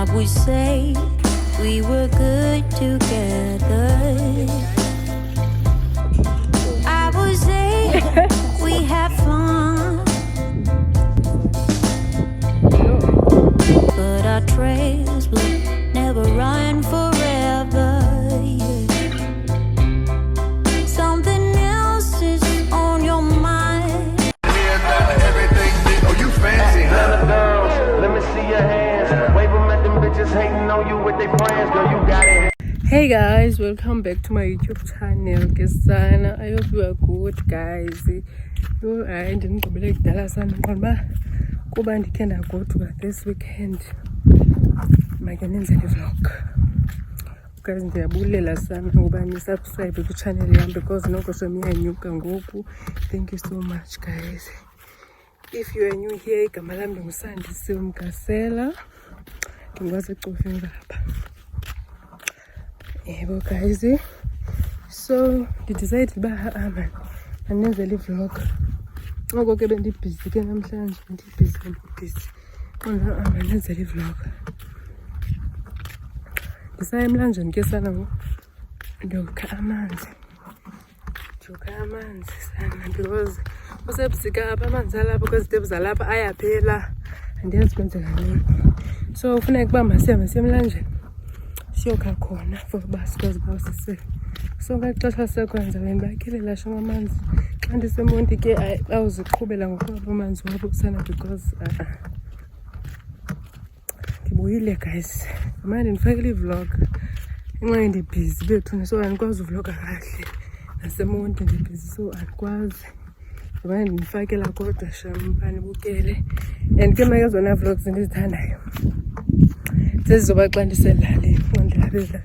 I would say we were good together. I would say we had fun, but our trails will never run forever. Something else is on your mind. Everything, oh, you fancy, huh? Let me see your hands. Wave them at them bitches hating on you with their friends. Girl, you got it. Hey guys, welcome back to my YouTube channel. Kesana, I hope you are good guys. You are ndinigqibele kudala sana ngoba kuba ndikhe ndagoduka this weekend. Make nenzele vlog. Guys, ndiyabulela sana ngoba nisubscribe ku channel yami because noko semiyanyuka ngoku. Thank you so much guys. If you are new here, igama lami ngusandisiwe Mgasela. Ndingwasecofeni lapha. Yebo guys. So, I decided uba man anenzele vlog. Ngoko ke bendibusy ke namhlanje, ndibusy. Ona anenzele vlog. Ndisaya emlanjeni ke sana ndiyokha amanzi. Sana because usebusika apha amanzi alapha kwezitepu zalapha ayaphela. Andiyazi kwenzeka ntoni. So kufuneka uba masiye emlanjeni siyokha khona for uba sikwazi uba sisele. So ngexesha sekwenza bendibakhelela shoma amanzi. Xa ndisemonti ke awuziqhubela ngokwabo amanzi wabo sana because ndibuyile guys. Manje ndifakile ivlog. Inxa ndibusy bethu so andikwazi uvloga kahle. Nasemonti ndibusy so andikwazi. Ngoba ndifakela kodwa sham banibukele. And ke manje zona vlogs ndizithandayo. Sezizoba xa ndiselale, ndilabezela.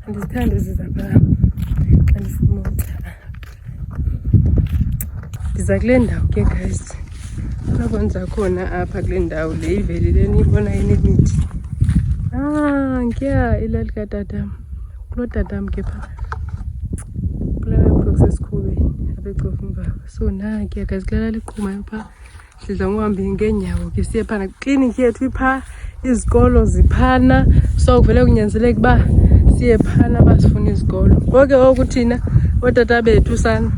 Andizithanda zizapha xa ndisemonti. Ndiza kule ndawo ke guys. Nakwenza khona apha kule ndawo le ivelile niyibona inemithi. Ngiya ilali katatam. Kulo tatam ke pha. Kulala box esikhubeni abecofa umbaba. So ke guys kulala liqhuma pha. Sidla ngohamba ngeenyawo ke siye phana clinic yethu ipha, izikolo ziphana. So kuvele kunyanzeleke ba siye phana basifuna izikolo. Konke okuthina otata bethu sana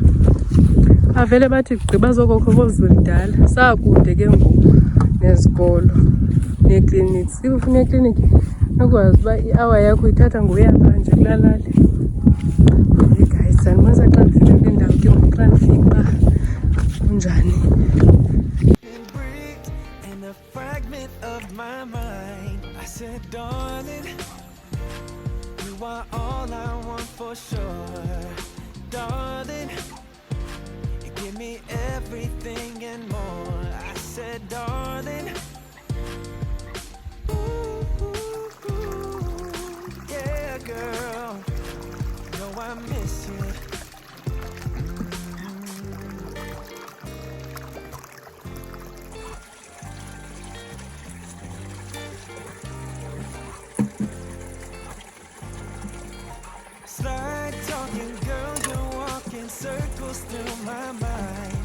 avele bathi gqiba zokokho kozwelidala sakude ke ngoku nezikolo neeclinics. Ifuna eclinic ukwazi uba i-hour yakho ithatha ngoyapha nje kulalali. Hey guys, sanibonisa xa ndifika kule ndawo ke ngoku xa ndifika uba kunjani. In a fragment of my mind, I said, darling, you are all I want for sure. Darling, you give me everything and more. I said, darling, ooh, ooh, ooh, yeah, girl, you know I miss you. Slide talking, girl, you're walking circles through my mind.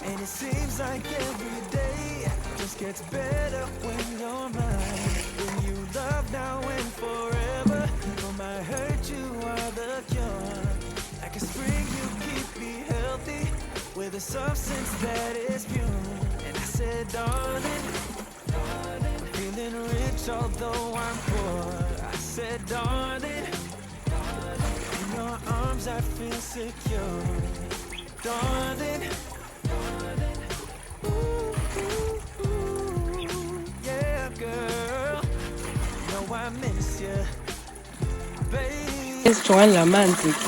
And it seems like every day just gets better when you're mine. When you love now and forever, no matter hurt, you are the cure. Like a spring, you keep me healthy with a substance that is pure. And I said, darling, I'm feeling rich although I'm poor. I said, darling, in your arms I feel secure. Darling, ooh, ooh, ooh, yeah, girl, you know I miss you, baby. Esijongani la manzi ke.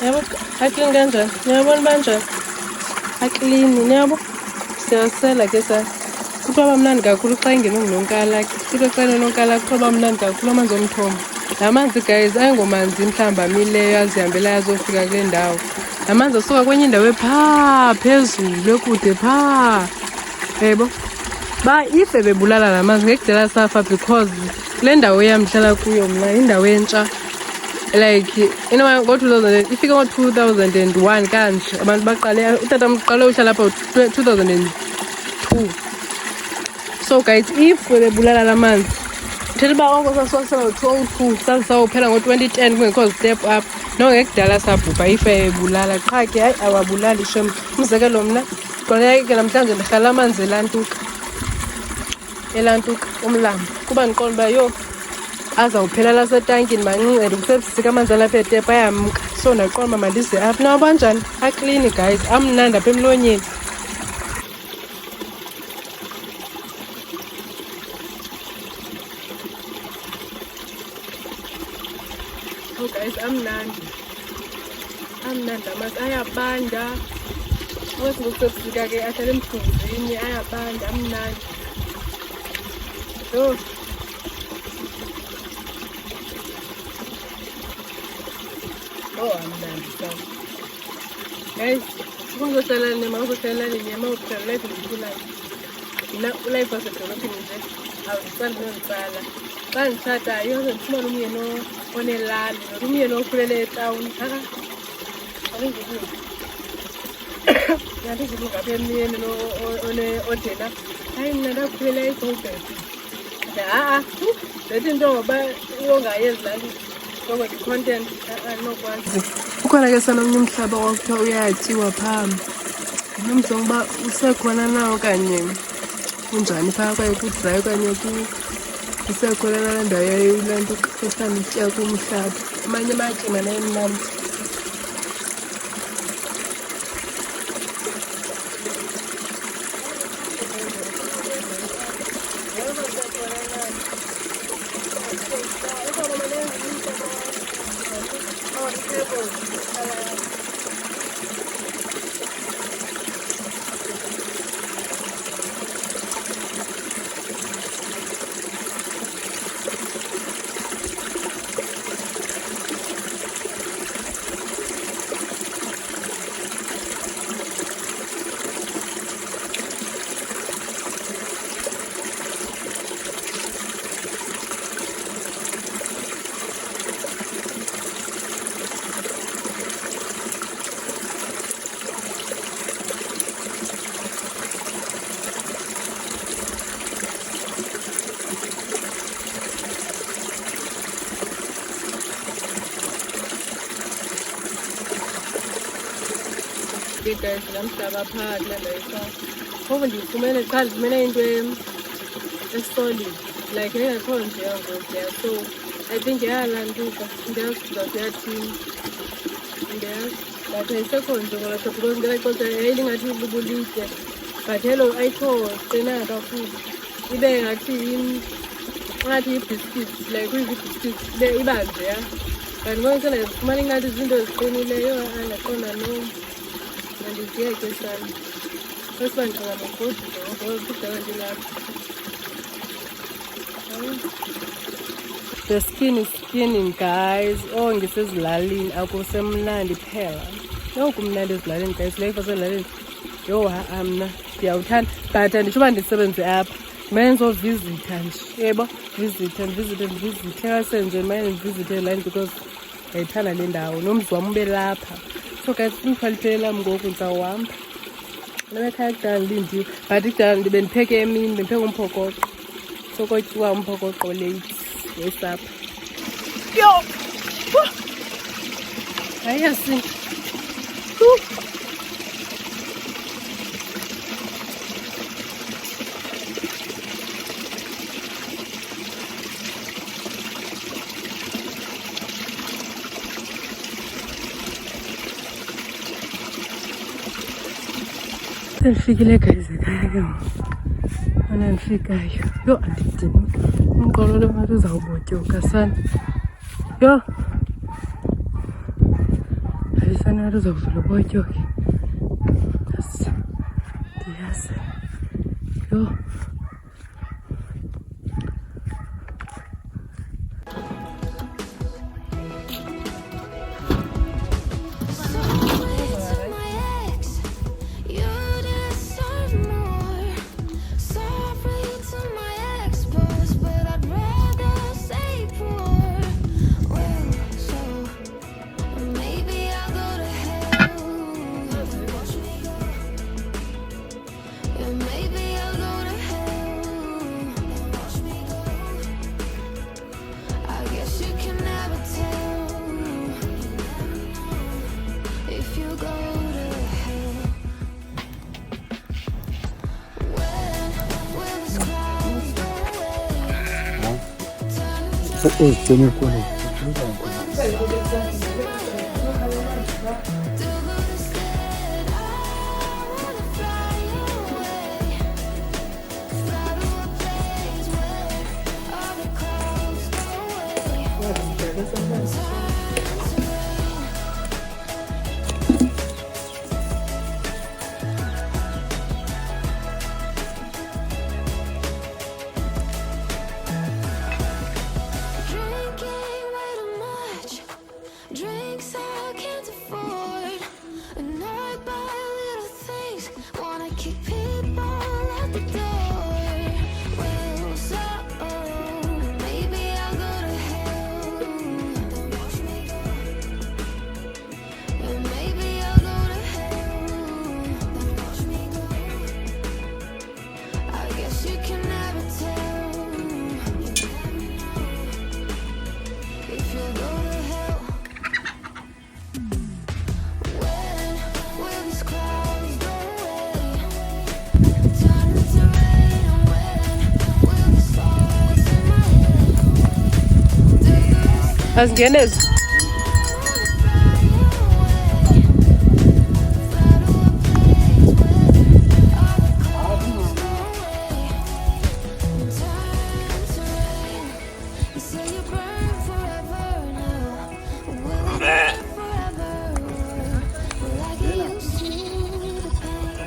Yabo aklini kanjani? Niyabona banjani? Aklini niyabo. Siyasela ke sa. Kuba mnandi kakhulu xa ingena ngunonkala ke. Kuba xa nonkala kuba mnandi kakhulu amanzi omthombo. La manzi guys ayingomanzi mhlamba amileyo azihambela yazofika kule ndawo. La manzi asuka kwenye indawo epha phezulu ekude pha. Yebo. Ba ife bebulala la manzi ngekudala safa because kule ndawo yamhlala kuyo mna indawo entsha. Like you know ngo 2000 ifika ngo 2001 kanje abantu baqale utata mqale uhlala lapha 2002. So guys, if bebulala la manzi Thetha uba oko sasiwasela ngo-202 sasawuphela ngo-2010 kungekho step up nongekudala sabhubha ife ebulala qha ke hayi awabulali shem. Umzekelo mna qonake namhlanje ndihlala amanzi elantuka umlambo kuba ndiqonda uba yho azawuphela lasetankini mancincedo kusebenzisika amanzi alapha etepa ayamka. So ndaqonda uba mandize apha nabo banjani aklini guys amnandi apha emlonyeni. Oh guys amnandi amanzi ayabanda othi ngokusebusika ke ahlala emthunzini ayabanda amnandi. Yho amnandi so guys ukungohlala nema uzohlala nenyama uphela life ndiphulayo mina ulife wasedolophini nje awusali nontsala xa nditshatayo ndifumane umyeni onelali nomyeni okhulele etawuni andizilunga apha emyeni odela hayi mna ndakhulele eGoldberg lethi nto ngoba ongayenzi laa nto ngoba ndi-content andinokwazi. Ukhona ke salomnye umhlaba wakuthiwa uyatyiwa phambi nomzongo uba usekhona na okanye unjani phaa kwaye kudrayi okanye usekhona nalaa ndawo yayilaa nto ethanda utya kumhlaba amanye amatye manayemnandi. Guys namhlaba phaa kula ndawo ephaa phofu ndiyifumene qha ndifumene into esolid like engekho nje yangokuya so I think yayalantuka ndiyazi uzawuthi yathini ndiyazi but ayisekho nje ngolapha because ngelaa xesha yayilingathi bubulitye but hello ayikho qinanga kakhulu ibe ngathi yi-biscuits like kuyizii-biscuits iba njeya but ngoku ndifumane ingathi izinto eziqinileyo andaqonda no ndiziyeke sana esiba ndicinga nokoti ngoba kudala ndilapha. The skin is skinning guys. Oh ngisezilalini akusemnandi phela. Kumnandi ezilalini guys life asezilalini yho mna ndiyawuthanda but anditsho uba ndisebenze apha mane ndizovizitha nje yebo ndivizithe kasenje mane ndivizithe line because ndiyayithanda le ndawo nomzi wam ube lapha. So guys umthwaliphele lam ngoku ndizawuhamba nabekhaya kudala ndilindiwe but kudala ndibe ndipheke emini bendipheke umphokoqo so kotyiwa umphokoqo late yesapha yo hayi yasinda ndifikile guys ekhaya ke ana ndifikayo yho andidini umqolo lo ngathi uzawubotyoka sana yho ayisana ngathi uzawuvula ubotyoke ndiyazi yho Maybe I'll go to hell. uzigcine khona. Drinking way too much, drinks I can't afford. Annoyed by little things, wanna kick people out the door. Well, so maybe I'll go to hell. Watch me go. And maybe I'll go to hell. Watch me go. I guess you can never tell. If you go to hell, when will these clouds go away? Turn into rain, and when will these thoughts in my head? Azingenezi. You say you burn forever now. Will it burn forever? Will I get used to the pain?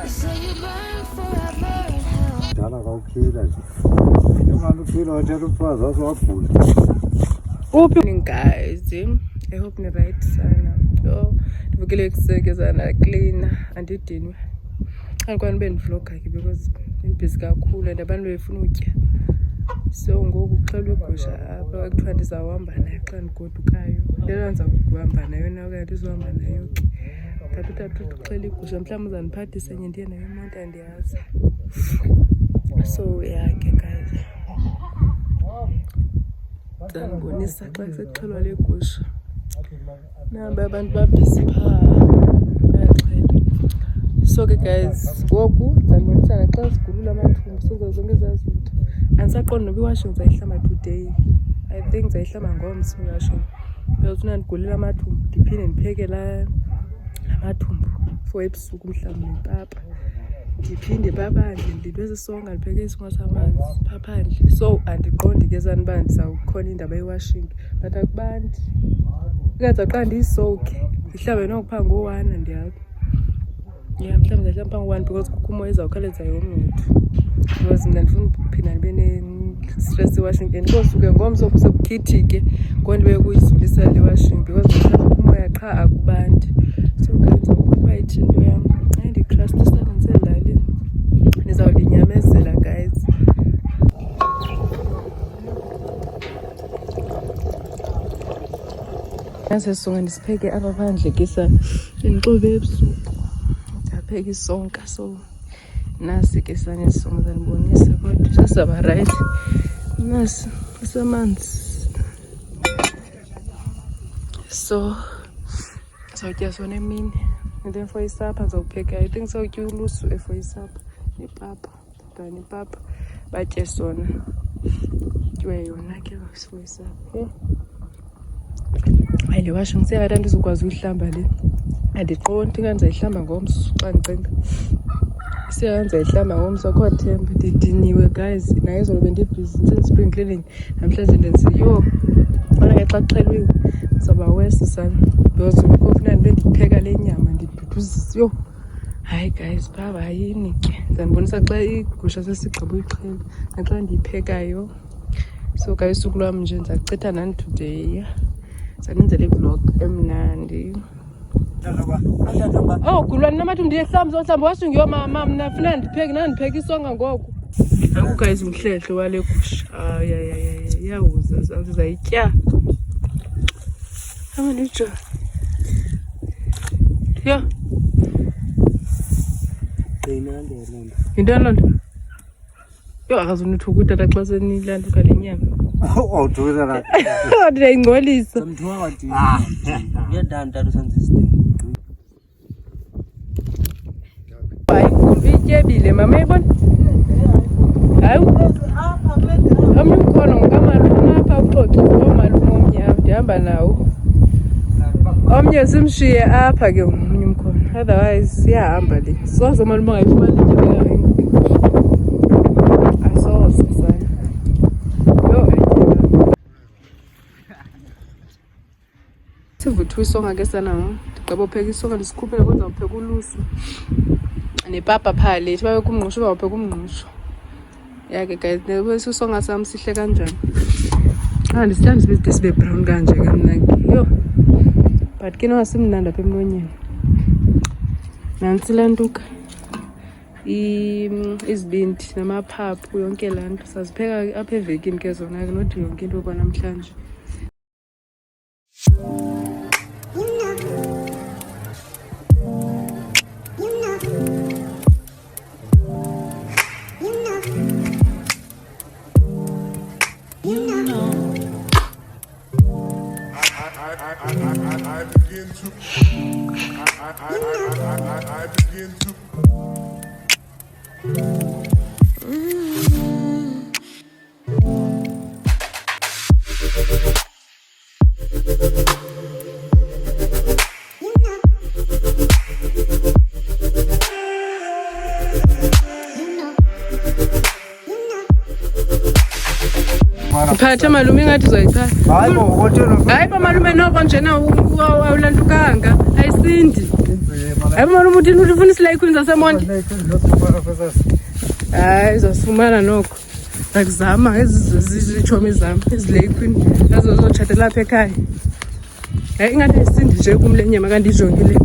You say you burn forever now. Dala kawuphila nje. Imali uphila watshela umfazi waphula. Morning guys, I hope ni right sana. Yo, ndivukile kusekezana clean andidinwe. Alikuwa nibe ndivlogger ke because busy kakhulu and abantu befuna utya. So ngoku kuxelwe igusha apha kuthiwa ndizawuhamba nayo xa ndigodukayo. Lelo nza ukuhamba nayo na okanye ndizohamba nayo ke. Tathu uxela igusha mhlawumbi uzandiphathisa enye ndiye nayo imoto andiyazi. So yeah ke guys. Ndibonisa xa sekuxhelwa le gusha. Naba abantu babhizi phaa bayaxhela. So ke guys, ngoku ndibonisa naxa sigulula amathumbu senza zonke ezaa zinto. Andisaqondi noba iwashing ndizayihlamba today. I think ndizayihlamba ngomso iwashing. Ndiyofuna ndigulile amathumbu ndiphinde ndipheke la amathumbu for ebusuku mhlawumbi nepapa. Ndiphinde paphandle ndinto esisonka ndipheke isonka samanzi paphandle. So andiqondi ke zani uba ndizawukhona indaba yewashing but akubandi. Ikade xa ndiyisoke ndihlambe noko phaa ngo-1 ndiyazi. Yeah, mhlawumbi ndihlamba phaa ngo-1 because kukho umoya ezawukhawuleza yomnotho. Because mna ndifuna ukuphinda ndibe ne-stress ewashing and kosuke ngomso kusekukithi ke ndibe kuyizulisa le washing because mhlawumbi umoya qha akubandi. So ke ndizawubona uba ithini into yam. Hayi nditrust isana ndiselalini. Ndizawulinyamezela guys. Nasesonka ndisipheke apha phandle ke ndixube ebusuku. Ndiyapheka isonka so nasi ke sanesonka zanibonisa kodwa sasaba right. Nasi samanzi. So sawutya sona emini and then for isapha ndizawupheka I think sawutya ulusu for isapha nepapa. Ndani papa batye sona. Tyiwe yona ke for isapha. Hayi le washing ngiseyakade andizokwazi uyihlamba le. Andiqondi kanti ndizayihlamba ngomso xa ndicinga. Ndizayihlamba ngomso akho themba ndidiniwe guys. Naye izolo bendibhizi spring cleaning namhlanje ndenze yo. Ona ke xa kuxhelwiwe ndizawuba wesi sana. Because bekufuna ndibe ndipheka le nyama ndiduduzisa yo. Hayi guys baba yini ke. Ndizanibonisa xa igusha sesigqiba uyixhela naxa ndiyiphekayo. So guys usuku lwam nje ndizacitha nani today. Sanenzele vlog emnandi. Oh, kulwana namathumbu ndiyehlamba zohlamba wasungiyo mama mna funa ndipheke nandipheka isonka ngoku. Nanku guys umhlehlo wale gusha. Yawuza azizayitya. Amanijo. Yo. Into lonto. Yo akazunithuka utata xa senilanduka le nyama. Oh, do that. Ndiyayingcolisa. Samthiwa wathi uyadanda lusenza isidingo. Hayi, ityebile mama yibona. Hayi. Omnye umkhono ngokamalume apha uxoxisa umalume omnyama ndihamba nawo. Omnye simshiye apha ke omnye umkhono. Otherwise siyahamba le. Soze umalume angayifumani into asoze sana. Sivutha isonga ke sana ndigqiba upheka isonga ndisikhuphele kwenza upheka ulusu nepapa phaa lethi babe kumngqusho bawupheka umngqusho. Ya ke guys nebese isonga sami sihle kanjani. Ndisithanda sibe brown kanje ke mna ke. Yo. But ke nowasimnandi apha emlonyeni. Nantsi lantuka. Izibindi namaphaphu yonke laa nto sazipheka apha evekini ke zona ke not yonke into kwanamhlanje. I begin to Phatha malume ngathi uzoyiphatha. Hayi bo kodwa Hayi ba malume noko njena awulantukanga ayisindi. Hayi ba malume uthini ufuna isilayikuni zasemonti? Hayi uzosifumana noko. Ngizama ezizitshomi zami ezilayikuni azozothatha lapha ekhaya. Hayi ingathi ayisindi nje kumle nyama kanti ijongile.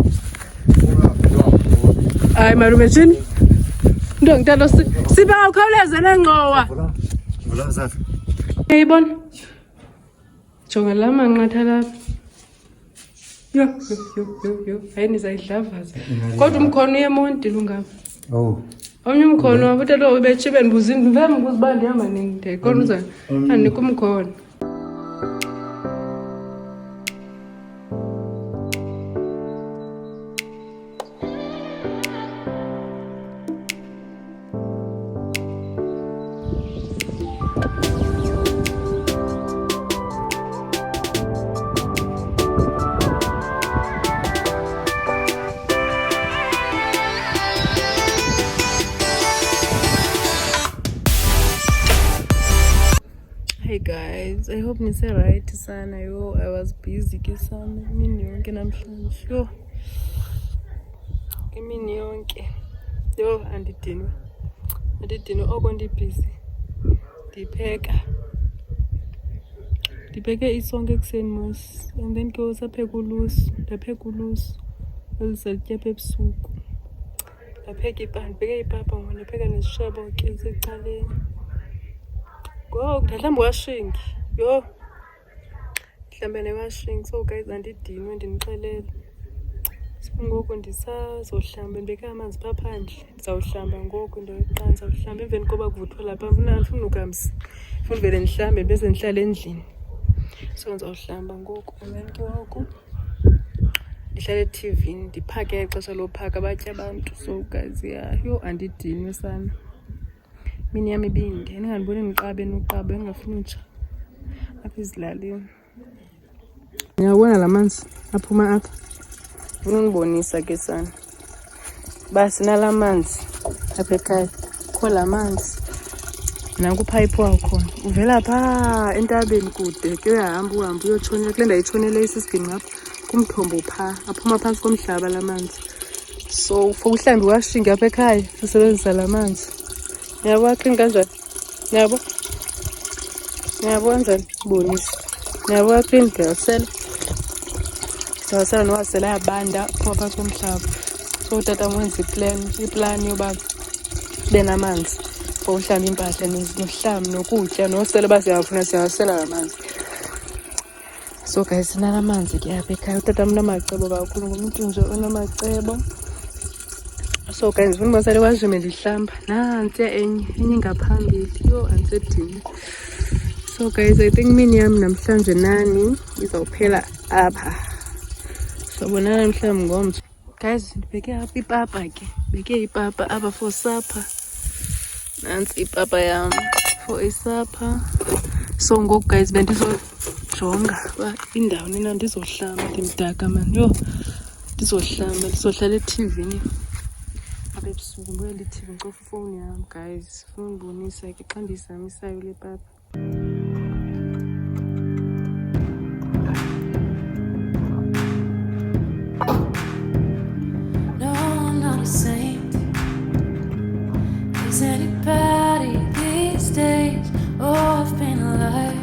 Hayi malume thini? Ndo ngitalo siba ukhawuleze nengcowa. Vula zathi. Yayibona? Jonga la manqatha lapha. Yo. Hayi nizayidlavaza. Kodwa umkhono uyemonti lungapha. Oh. Omnye umkhono wabuthi lo ubetshibe ndibuzini ndivame ukuziba ndihamba ningide. Khona uzana. Andikho umkhono. Hey guys, I hope nise right sana. Yo, I was busy ke sana imini yonke namhlanje. Yo. Imini yonke. Yo, andidinwe oko ndibusy. Ndipheke isonke ekuseni mos. And then ke usapheka ulusu. Ndapheka ulusu. Elisatya ebusuku. Ndipheke ipapa ngoba ndipheka nesishebo ke secaleni. Go, ndihlambe washingi. Yo. Ndihlambe newashingi. So guys andidinwe ndinixelele. Ngoku ndisazohlamba ndibeke amanzi phaa phandle. Ndizawuhlamba ngoku ndoyiqala ndizawuhlamba emveni koba kuvuthwa lapha. Ndifuna ukamsi. Ndifuna vele ndihlambe bese ndihlale endlini. So ndizawuhlamba ngoku. And then ke ngoku ndihlale TV ndiphake ixesha lophaka batya abantu. So guys yo andidinwe sana. Mini yami ibinde ningandiboni niqabe ngingafuni utsha apha ezilalini. Ngiyabona lamanzi aphuma apha. Ufuna undibonisa ke sana ba sinalamanzi apha ekhaya. Kho lamanzi nanku pipe wakho uvela phaa entabeni kude ke uhamba uyotshonela kule ndayitshonele isisigini apha kumthombo phaa aphuma phansi komhlaba lamanzi. So for uhlambi washinga apha ekhaya sisebenzisa lamanzi. Yabo clean kanjani? Yabo kanjani? Bonisa. Yabo clean girl sel. Sawasala nowasela yabanda phuma phansi komhlaba. So tata mwenza iplan yoba benamanzi for uhlamba impahla nohlamba nokutya nosela basiyafuna siyawasela amanzi. So guys sinalamanzi ke apha ekhaya. Utata mnamacebo kakhulu ngumuntu nje onamacebo. So guys ngifuna basale wajime ndihlamba nansi enye ngaphambili. Yo ansedini. So guys I think mini yami namhlanje nani izawuphela apha. So bonana namhlanje ngomso. Guys ndibeke apha ipapa ke. Beke ipapa apha for supper. Nansi ipapa yami. for isapha. So ngoku guys bendizojonga uba indawo nina ndizohlamba ndimdaka mani. Yho, ndizohlala eTV-ni apha ebusuku. Ndibuyele iTV ndicofa ifowuni yam guys. Funa undibonisa ke xa ndizamisayo le papa. No, I'm not a saint. Is anybody these days? Oh, I've been a liar.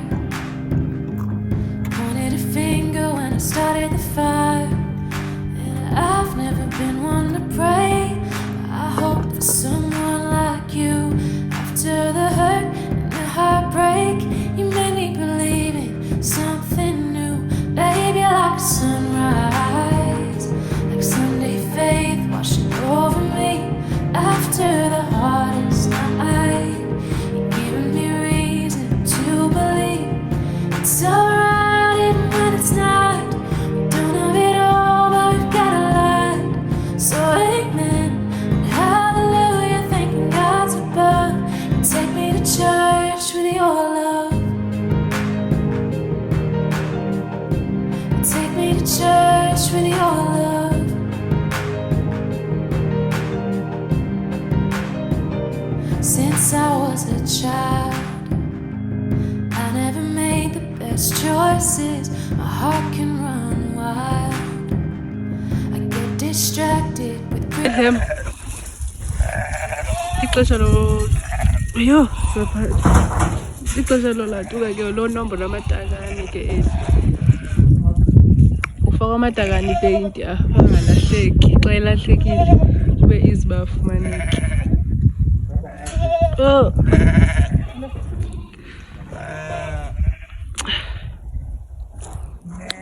Pointed a finger when I started the fire. And I've never been one to pray. I hope for someone like you. After the hurt and the heartbreak, you made me believe in something new. Baby, like a sunrise, like Sunday faith washing over me. After the hardest night, you're giving me reason to believe it's alright even when it's not. We don't have it all, but we've got a lot. So amen and hallelujah, thanking God's above. And take me to church with your love. And take me to church with your love. Since I was a child, I never made the best choices. My heart can run wild. I get distracted with Him. Ixesha lo latuka ke lo nombolo amatakane ke eli. Ufaka amatakane ke into angalahleki. Xa elahlekile kube easy bafumaneke. Oh.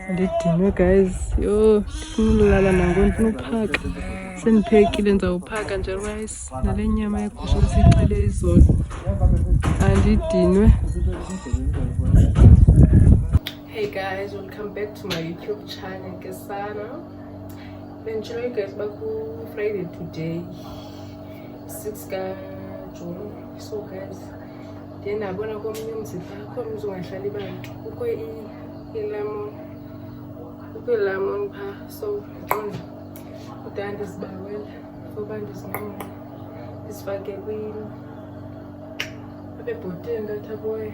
Ndidinwe guys. Yho, ndifuna ulala nango ndifuna uphaka. Sendiphekile ndizawuphaka nje rice nale nyama yegusha esiyixhele izolo. Andidinwe. Hey guys, welcome back to my YouTube channel Kesana. Benjoy guys baku Friday today 6 June. So guys, then abona komnye umzimba akho umzongahlali bantu. Kukho lemon pha. So udanda sibawela ngoba ndizinqola isifake kwini apha ebhoteni kathaboy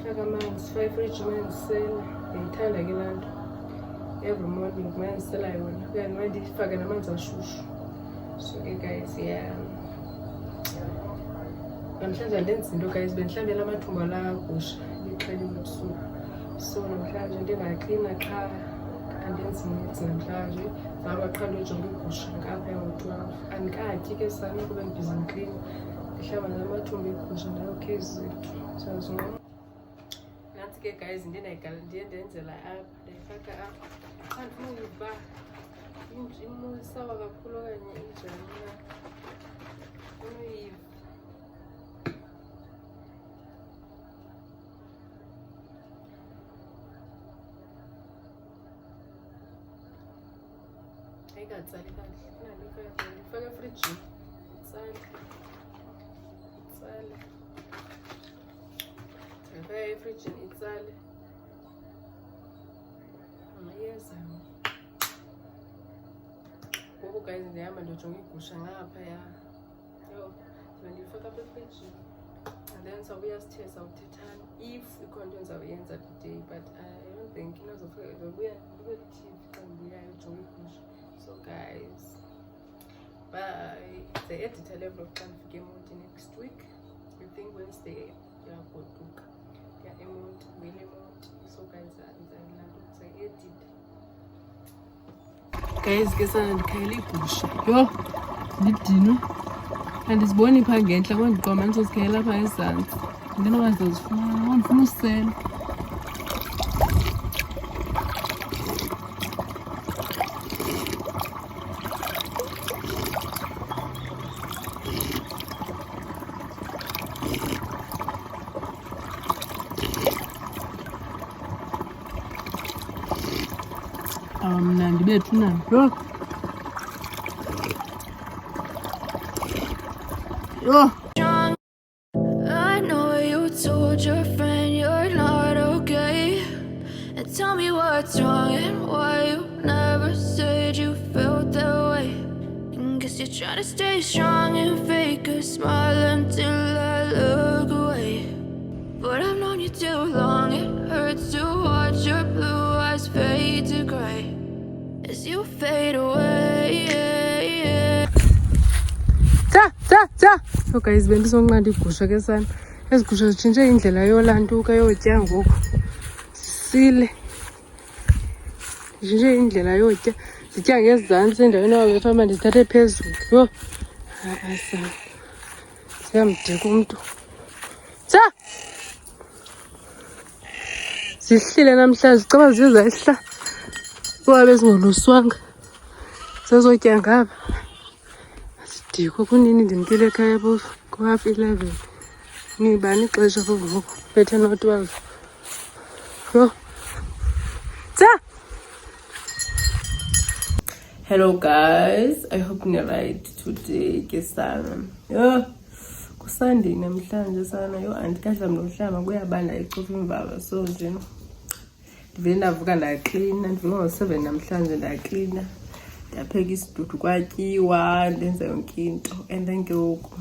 faka amanzi 5 fridge mandisela ndiyithanda ke laa nto every morning mandisela yona then mandifake namanzi ashushu. So ke guys namhlanje andenzi into guys, bendihlambela amathumba la gusha lixheli ebusuku. So namhlanje ndingaklina qha andenzi nitsi namhlanje ngaba qha ndojonga igusha ngapha ngo-12 andikatyi ke sana kuba ndibhizi ndiklina ndihlamba namathumba egusha ndayokhe zethu sazinqo. Nantsi ke guys ndiye ndenzela apha ndayifaka apha xa ndifuna uyiva imusawa kakhulu okanye injani na unoyiva. Ayikatsali kahle ndifake efrijini itsale ndifake efrijini itsale amayeza. Ngoku guys ndihamba ndiyojonga igusha ngaphaya. Yho, ndifaka apha efrijini and then sawubuya sawuthethana if ikho nto ndizawuyenza today, but I don't think ndizawubuya ndibe TV xa ndibuyayo ujonga igusha. So guys, bye. The editor level of plan for Emoti next week. I think Wednesday yagoduka ya Emoti will Emoti. So guys, I edit. Guys, kesana ndikhayela igusha. Yho, ndidinwe. Andiziboni pha ngentla ngoba ndiqoma ndizozikhayela apha ezantsi. Ndinokazozifuna ndifuna usela. Mnandi bethu nani. Yho. I know what's wrong and why you never said you felt that way. And guess you're trying to stay strong and fake a smile until I look away. But I've known you too long, it hurts to watch your blue eyes fade to gray as you fade away. So guys, bendizonqanda igusha ke sana. Ezi gusha zitshintshe indlela yolantuka yotya ngoku. Sile. Zitshintshe indlela yotya. Zitya ngezantsi endaweni yawo efama ndizithathe phezulu. Yho. Sana. Siyamdika umntu. Zihlile namhlanje caba zizahla. Kuba bezingoluswanga. Sezotya ngapha. Sidikwa kunini ndimkile ekhaya phofu ku-11:30. Nibani ixesha phofu ngoku bethe no-12. Yho. Hello guys, I hope you're right today ke sana. Yho. Kusandi namhlanje sana. Yho andikadla mhlamba kuyabanda icofa imvaba so nje. Ndivele ndavuka ndaklina, ndivuka ngo-7 namhlanje ndaklina. Ndapheka isidudu kwatyiwa, ndenza yonke into. And then ke ngoku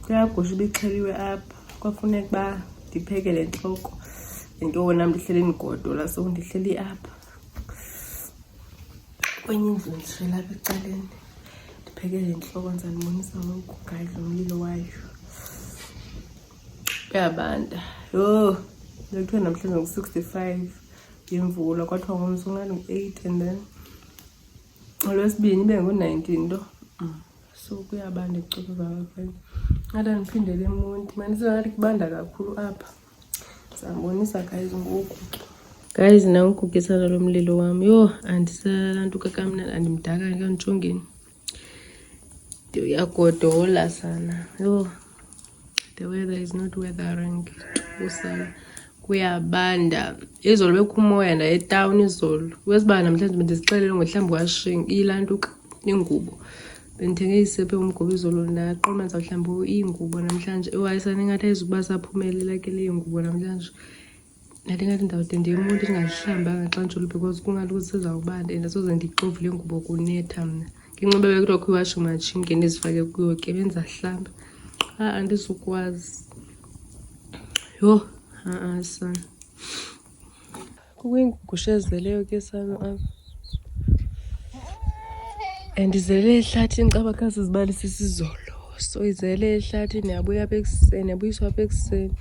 kuyagusha ibixheliwe apha. Kwafuneka uba ndipheke le ntloko. Yintoni ndihleli ndigodola so ndihleli apha. Kwenye indlu ndishela apha ecaleni. Ndipheke le ntloko ndizanibonisa ngoku gadla umlilo wayo. Kuyabanda. Yho. Lekuthiwa namhlanje ngu-65 yimvula kwathiwa ngomso ngu-8 and then olwesibini ibe ngu-19 nto. So kuyabanda icuba baba. Ngathi ndiphindele eMonti. Mandisongathi kubanda kakhulu apha. Ndizambonisa guys ngoku. Guys nawukukisana lo mlilo wami. Yho andisalantuka kamnandi andimdaka kanjongeni. Ndiyagodola sana. Yho. The weather is not weathering. Usana. Kuyabanda. Izolo bekho umoya nda etown izolo. Wesibani namhlanje bendizixelele ngohlambi kwashinga ilantuka ingubo. Bendithenge isephe umgobo izolo ndaqoma ndizawuhlamba iingubo namhlanje. Ewayisana ingathi ayizukuba saphumelela ke le ngubo namhlanje. Ndathi ngathi ndawude ndiyeMonti ndingazihlambanga xa njalo because kungathi kusezawubanda and soze ndixovule ingubo kunetha mna. Nginxibe bekuthiwa kho iwashing machine ke ndizifake kuyo ke bendizahlamba. Andizukwazi. Yho. Sana. Kukuyingusha ezeleyo ke sana apha. And izele ehlathini cabakazi zibalisisa izolo. So izele ehlathini yabuya apha ekuseni, yabuyiswa apha ekuseni.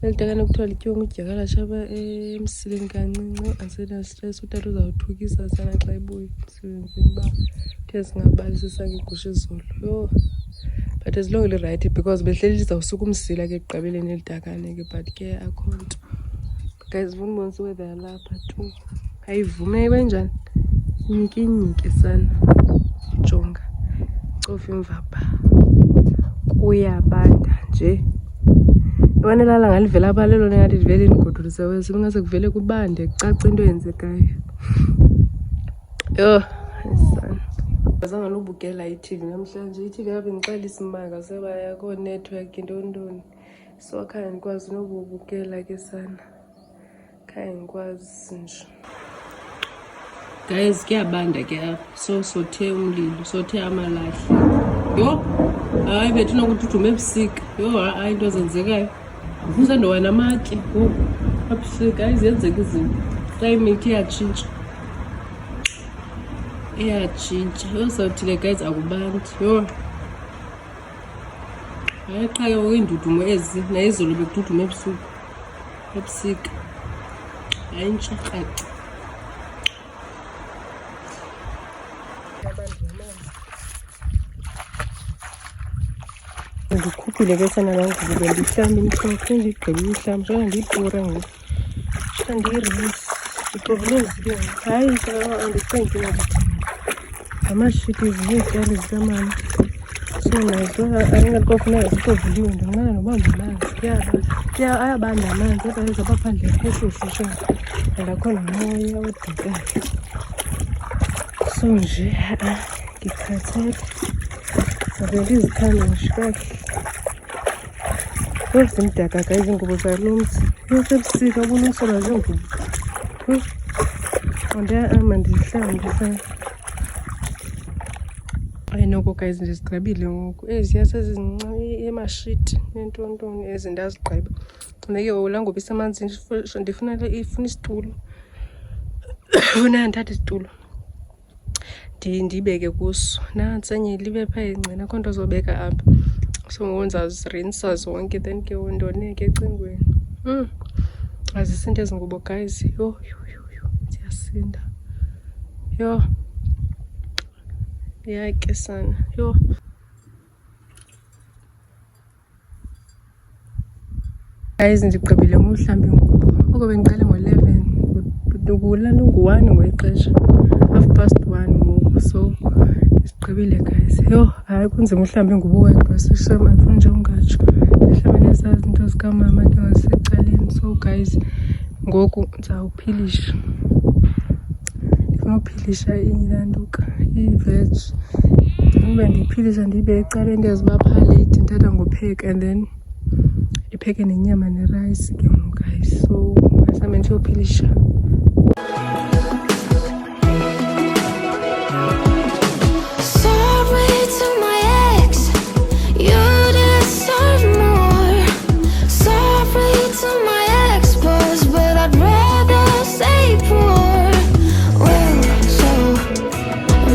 Elitakane kuthiwa lityonga udyakalashe apha emsileni kancinci. Asena stress utata uzawuthukisa sana xa ebuya emsebenzini uba uthe singabalisisa ngegusha izolo. Yho. But as long as right because behleli lizawusuka umsila ke egqabeleni elitakane ke but ke akho nto. Guys vunibonisa weather lapha tu. Ayivume ibenjani? Nyikinyiki sana. Jonga. Cofa imvaba. Kuyabanda nje. Yabona lala ngalivela balelo ngathi livele ndigodolise wese ngase kuvele kubande kucaca into yenzekayo. Yho, sana. Bazange lubukela iTV namhlanje. iTV yabe ngixela isimanga sebaya ko network intoni. So akhange ngikwazi nokubukela ke sana. Khange ngikwazi nje. Guys kuyabanda ke apha. So sothe umlilo, sothe amalahle. Yho. Hayi bethu nokuthuthume ebusika. Yho hayi into zenzekayo. Usendowa namatye. Yho. Abusika izenzeka izinto. Climate iyatshintsha. Iyatshintsha. Yho sawuthile guys akubandi. Yho. Hayi qha ke ngokuindudumo ezi nayizolo bekududume ebusuku. Ebusika. Hayi ntshacaca. Ndikhuphile ke sana langubo bendihlamba imhlophe ndigqibe ihlamba njalo ndiyipura ngoku. Ndirisi. Iprobleem zibini. Hayi andicingi nokuthi ngamashiti izityali zikamama. So nazo angathi kwafuneka zitovuliwe ndinqana nobamba amanzi. Ayabanda amanzi kodwa ezapha phandle kushushu nje. Andakho nomoya odikayo. So nje ngikhathele. Zavele izikhalo nje kakuhle. Zimdaka guys ingubo zalo mzi. Yosebusika ubunosola zengubo. Ndiyahamba ndihlambe. Ayinoko guys ndizigqibile ngoku. Eziya emashiti nentontoni ezi ndazigqiba. Funeke ulangoba isemanzini ifuna isitulo. Funeka ndithathe isitulo ndiyibeke kuso. Nantsi enye libe phaa ingcina akho nto zobeka apha. So ngoku ndizazirintsa zonke then ke ndoneke ecingweni. Azisinto ezi ngubo guys. Yho ziyasinda. Yho yake sana. Yho guys ndigqibile ngohlamba ingubo. Oko bendiqale ngo-11 kulala ungu-1 ngexesha 1:30 ngoku. So sigqibile guys. Yho hayi kunzima uhlamba ingubo wedwa sishema andifuni nje ungatsho. Ndihlamba nezaa zinto zikamama ke ngasecaleni. So guys ngoku ndizawuphilisha. Ndifuna uphilisha ilantuka i-veg. Ube ndiyiphilisha ndiyibeke ecaleni ndiyaziba phaa late ndithatha ngopheka and then ndipheke nenyama nerayisi ke ngoku guys. So asambe ndiyophilisha. Sorry to my ex, you deserve more. Sorry to my ex-boss, but I'd rather stay poor. Well, so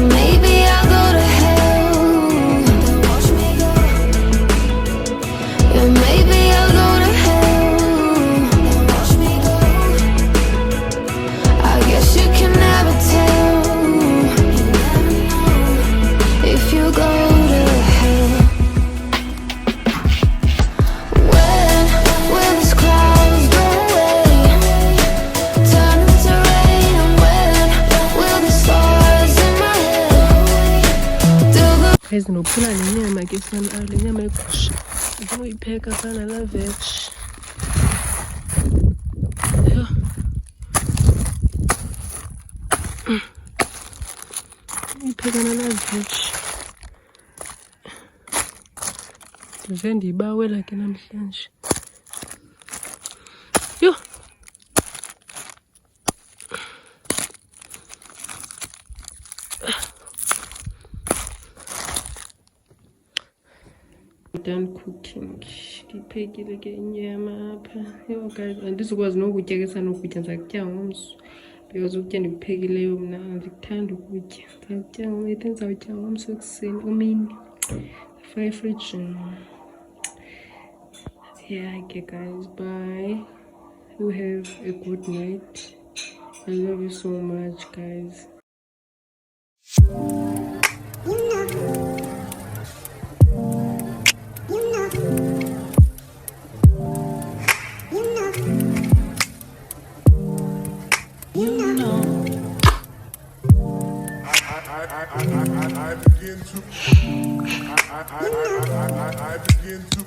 maybe I'll go to hell. Then watch me go. Yeah, maybe I'll go to hell. Then watch me go. I guess you can never tell. You never know if you go to hell. When will these clouds go away, turn into rain? And when will the stars in my head do the Guys ndinophula le nyama ke sana le nyama egusha. Ndifuna uyipheka sana la veg. Yho. Uyipheka nala veg. Ndive ndiyibawela ke namhlanje. Yho. Done cooking. Ndiphekile ke inyama apha. Yho guys andizukwazi nokutya ke sanokutya ndizakutya ngomso. Because ukutya ndikuphekileyo mna andikuthanda ukutya. Ndizawutya ngomso, ndizawutya ngomso ekuseni umini. Fry fridge. Yeah, okay guys, bye. You have a good night. I love you so much guys. I begin to